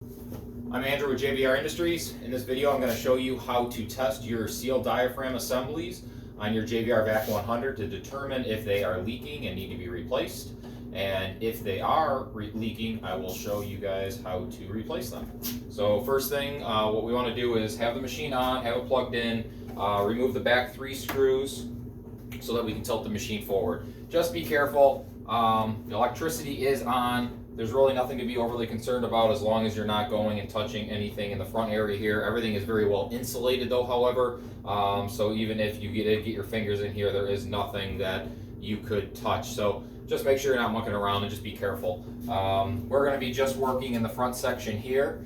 I'm Andrew with JVR Industries. In this video I'm going to show you how to test your seal diaphragm assemblies on your JVR Vac100 to determine if they are leaking and need to be replaced. And if they are leaking, I will show you guys how to replace them. So first thing, what we want to do is have the machine on, have it plugged in, remove the back 3 screws so that we can tilt the machine forward. Just be careful, the electricity is on. There's really nothing to be overly concerned about as long as you're not going and touching anything in the front area here. Everything is very well insulated though, however, so even if you get your fingers in here, there is nothing that you could touch. So just make sure you're not mucking around and just be careful. We're going to be just working in the front section here.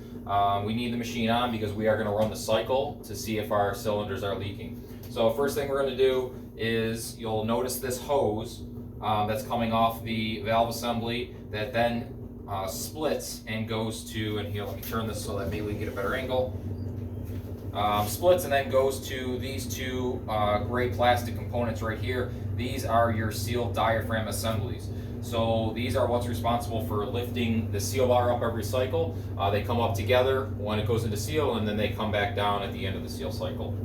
We need the machine on because we are going to run the cycle to see if our cylinders are leaking. So first thing we're going to do is you'll notice this hose that's coming off the valve assembly that then splits and goes to, and here let me turn this so that maybe we can get a better angle. Splits and then goes to these two gray plastic components right here. These are your seal diaphragm assemblies. So these are what's responsible for lifting the seal bar up every cycle. They come up together when it goes into seal, and then they come back down at the end of the seal cycle.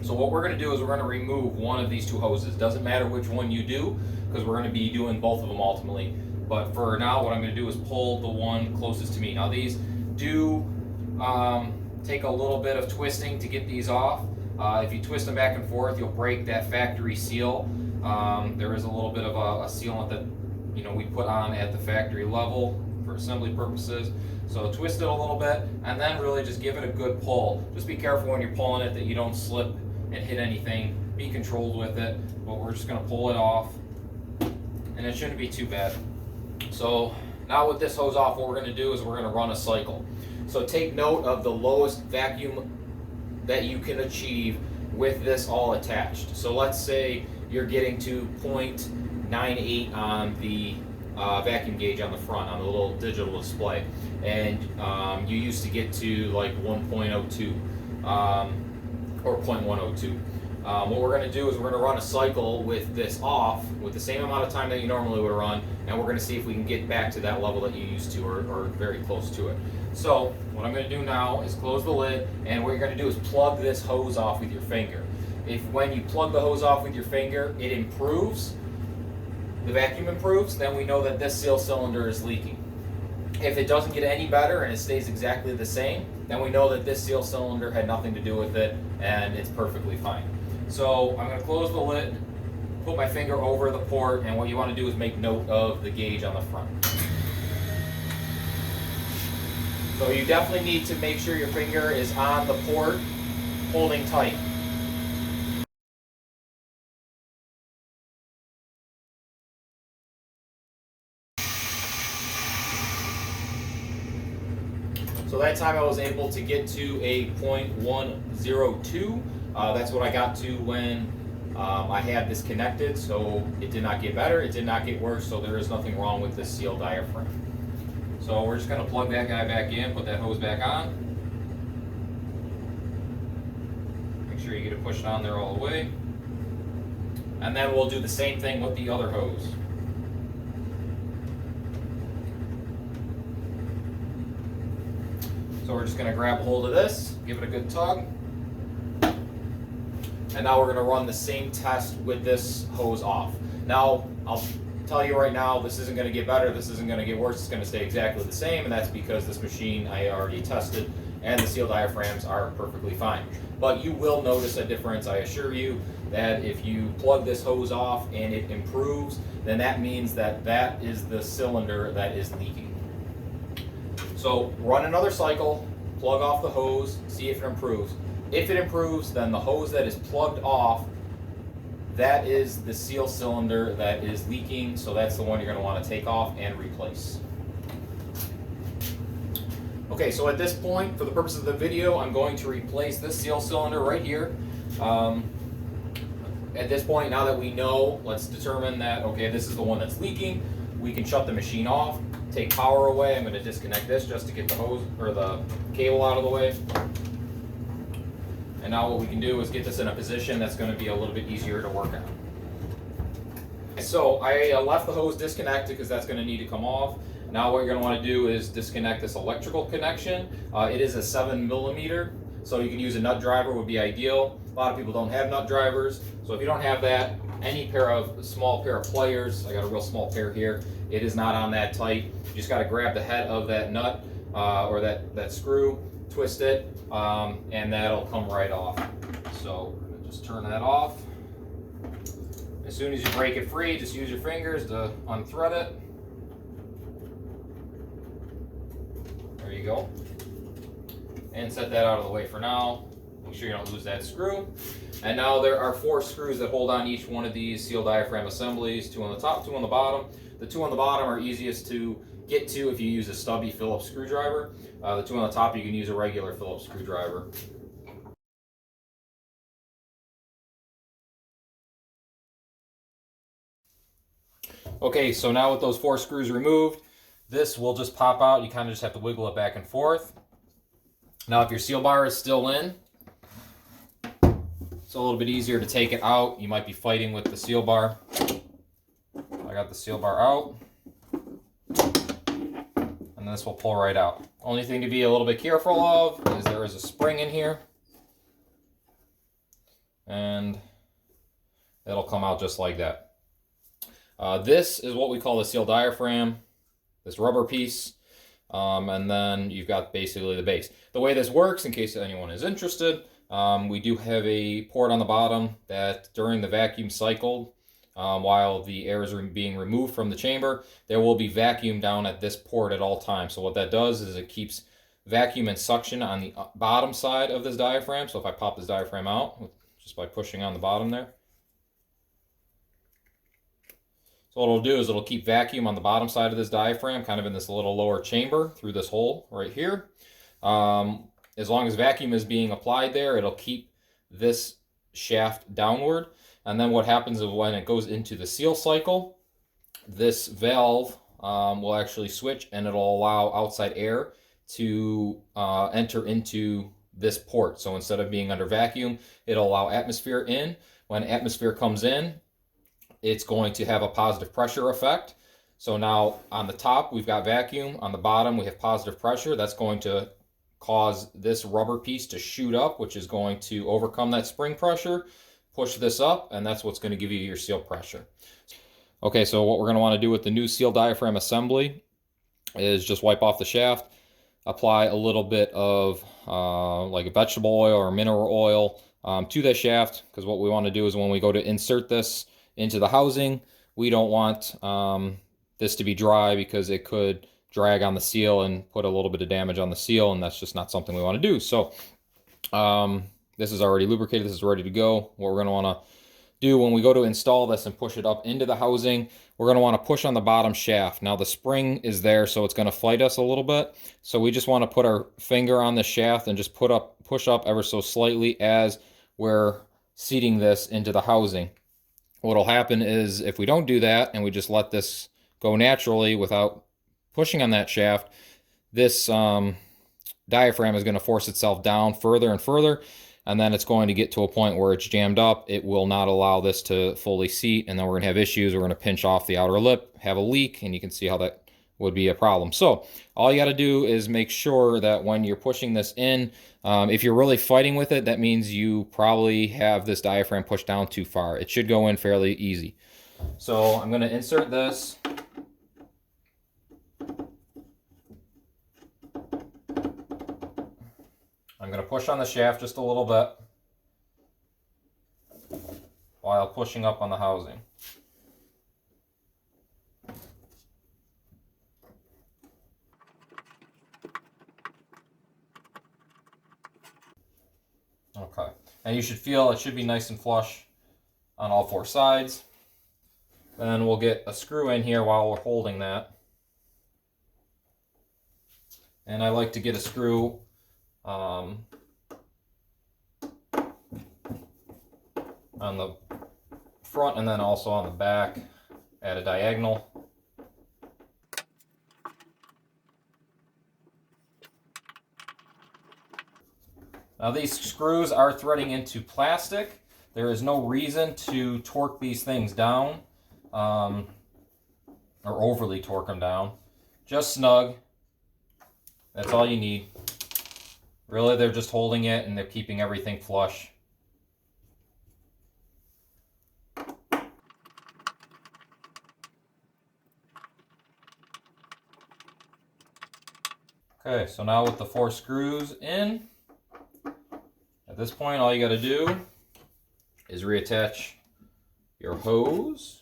So what we're going to do is we're going to remove one of these two hoses. Doesn't matter which one you do, because we're going to be doing both of them ultimately. But for now, what I'm going to do is pull the one closest to me. Now these do take a little bit of twisting to get these off. If you twist them back and forth, you'll break that factory seal. There is a little bit of a sealant that we put on at the factory level for assembly purposes. So twist it a little bit and then really just give it a good pull. Just be careful when you're pulling it that you don't slip and hit anything. Be controlled with it, but we're just going to pull it off and it shouldn't be too bad. So now with this hose off, what we're going to do is we're going to run a cycle. So take note of the lowest vacuum that you can achieve with this all attached. So let's say you're getting to 0.98 on the vacuum gauge on the front, on the little digital display, and you used to get to like 1.02 or 0.102. What we're going to do is we're going to run a cycle with this off with the same amount of time that you normally would run, and we're going to see if we can get back to that level that you used to, or very close to it. So what I'm going to do now is close the lid, and what you're going to do is plug this hose off with your finger. If when you plug the hose off with your finger, it improves, the vacuum improves, then we know that this seal cylinder is leaking. If it doesn't get any better and it stays exactly the same, then we know that this seal cylinder had nothing to do with it and it's perfectly fine. So I'm going to close the lid, put my finger over the port, and what you want to do is make note of the gauge on the front. So you definitely need to make sure your finger is on the port, holding tight. So that time I was able to get to a 0.102. That's what I got to when I had this connected, so it did not get better, it did not get worse, so there is nothing wrong with this seal diaphragm. So we're just going to plug that guy back in, put that hose back on. Make sure you get it pushed on there all the way. And then we'll do the same thing with the other hose. So we're just going to grab a hold of this, give it a good tug. And now we're going to run the same test with this hose off. Now, I'll tell you right now, this isn't going to get better, this isn't going to get worse, it's going to stay exactly the same, and that's because this machine I already tested and the seal diaphragms are perfectly fine. But you will notice a difference, I assure you, that if you plug this hose off and it improves, then that means that that is the cylinder that is leaking. So run another cycle, plug off the hose, see if it improves. If it improves, then the hose that is plugged off, that is the seal cylinder that is leaking, so that's the one you're going to want to take off and replace. Okay, so at this point, for the purpose of the video, I'm going to replace this seal cylinder right here. At this point, now that we know, let's determine that, okay, this is the one that's leaking. We can shut the machine off, take power away. I'm going to disconnect this just to get the hose or the cable out of the way. And now what we can do is get this in a position that's going to be a little bit easier to work on. So I left the hose disconnected because that's going to need to come off. Now what you're going to want to do is disconnect this electrical connection. It is a 7mm, so you can use a nut driver would be ideal. A lot of people don't have nut drivers, so if you don't have that, any small pair of pliers, I got a real small pair here, it is not on that tight. You just got to grab the head of that nut or that screw, twist it, and that'll come right off. So just turn that off. As soon as you break it free, just use your fingers to unthread it. There you go. And set that out of the way for now. Make sure you don't lose that screw. And now there are 4 screws that hold on each one of these seal diaphragm assemblies, 2 on the top, 2 on the bottom. The 2 on the bottom are easiest to get to if you use a stubby Phillips screwdriver. The 2 on the top, you can use a regular Phillips screwdriver. Okay, so now with those 4 screws removed, this will just pop out. You kind of just have to wiggle it back and forth. Now if your seal bar is still in, it's a little bit easier to take it out. You might be fighting with the seal bar. I got the seal bar out, and this will pull right out. Only thing to be a little bit careful of is there is a spring in here, and it'll come out just like that. This is what we call the seal diaphragm, this rubber piece, and then you've got basically the base. The way this works, in case anyone is interested, we do have a port on the bottom that during the vacuum cycle, while the air is being removed from the chamber, there will be vacuum down at this port at all times. So what that does is it keeps vacuum and suction on the bottom side of this diaphragm. So if I pop this diaphragm out, just by pushing on the bottom there, so what it'll do is it'll keep vacuum on the bottom side of this diaphragm, kind of in this little lower chamber through this hole right here. As long as vacuum is being applied there, it'll keep this shaft downward. And then what happens is when it goes into the seal cycle, this valve will actually switch and it'll allow outside air to enter into this port. So instead of being under vacuum, it'll allow atmosphere in. When atmosphere comes in, it's going to have a positive pressure effect. So now on the top, we've got vacuum. On the bottom, we have positive pressure. That's going to cause this rubber piece to shoot up, which is going to overcome that spring pressure, push this up, and that's what's going to give you your seal pressure. Okay, so what we're going to want to do with the new seal diaphragm assembly is just wipe off the shaft, apply a little bit of like a vegetable oil or mineral oil to the shaft, because what we want to do is when we go to insert this into the housing, we don't want this to be dry because it could drag on the seal and put a little bit of damage on the seal, and that's just not something we want to do. So this is already lubricated, this is ready to go. What we're going to want to do when we go to install this and push it up into the housing, we're going to want to push on the bottom shaft. Now the spring is there, so it's going to fight us a little bit. So we just want to put our finger on the shaft and just push up ever so slightly as we're seating this into the housing. What'll happen is if we don't do that and we just let this go naturally without pushing on that shaft, this diaphragm is going to force itself down further and further, and then it's going to get to a point where it's jammed up. It will not allow this to fully seat, and then we're going to have issues. We're going to pinch off the outer lip, have a leak, and you can see how that would be a problem. So all you got to do is make sure that when you're pushing this in, if you're really fighting with it, that means you probably have this diaphragm pushed down too far. It should go in fairly easy. So I'm going to insert this. I'm going to push on the shaft just a little bit while pushing up on the housing. Okay, and you should feel it should be nice and flush on all 4 sides. Then we'll get a screw in here while we're holding that. And I like to get a screw on the front and then also on the back at a diagonal. Now these screws are threading into plastic. There is no reason to torque these things down or overly torque them down. just snug. That's all you need. Really, they're just holding it and they're keeping everything flush. Okay, so now with the 4 screws in, at this point all you got to do is reattach your hose.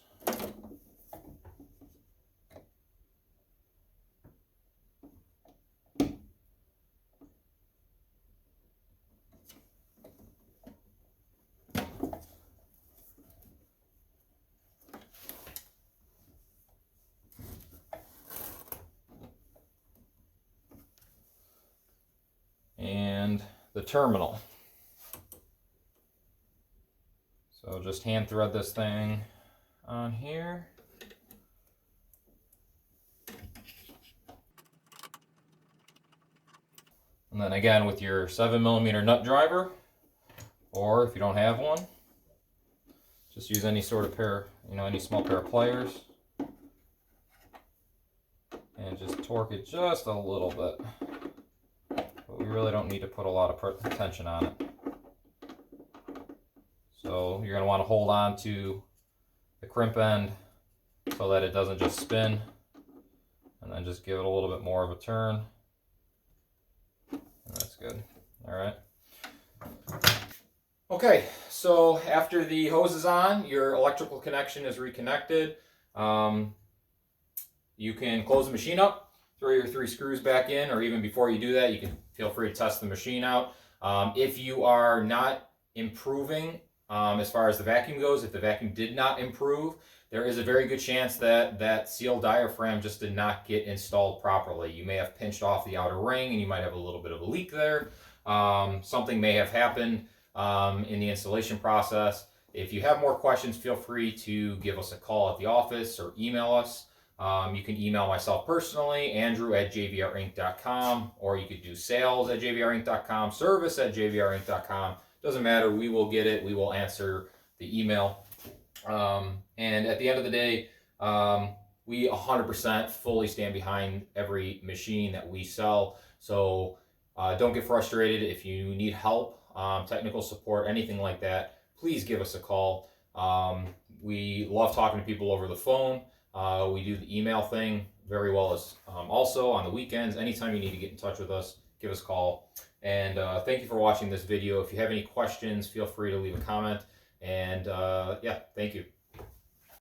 And the terminal. So just hand thread this thing on here. And then again with your 7mm nut driver, or if you don't have one, just use any sort of pair, any small pair of pliers. And just torque it just a little bit. But we really don't need to put a lot of tension on it. So you're going to want to hold on to the crimp end so that it doesn't just spin, and then just give it a little bit more of a turn. And that's good. All right. Okay, so after the hose is on, your electrical connection is reconnected. You can close the machine up, throw your 3 screws back in, or even before you do that, you can feel free to test the machine out. If you are not improving as far as the vacuum goes, if the vacuum did not improve, there is a very good chance that that seal diaphragm just did not get installed properly. You may have pinched off the outer ring and you might have a little bit of a leak there. Something may have happened in the installation process. If you have more questions, feel free to give us a call at the office or email us. You can email myself personally, andrew@jvrinc.com, or you could do sales@jvrinc.com, service@jvrinc.com. Doesn't matter, we will get it, we will answer the email. And at the end of the day, we 100% fully stand behind every machine that we sell. So don't get frustrated. If you need help, technical support, anything like that, please give us a call. We love talking to people over the phone. We do the email thing very well as also on the weekends. Anytime you need to get in touch with us, give us a call. And thank you for watching this video. If you have any questions, feel free to leave a comment. And yeah, thank you.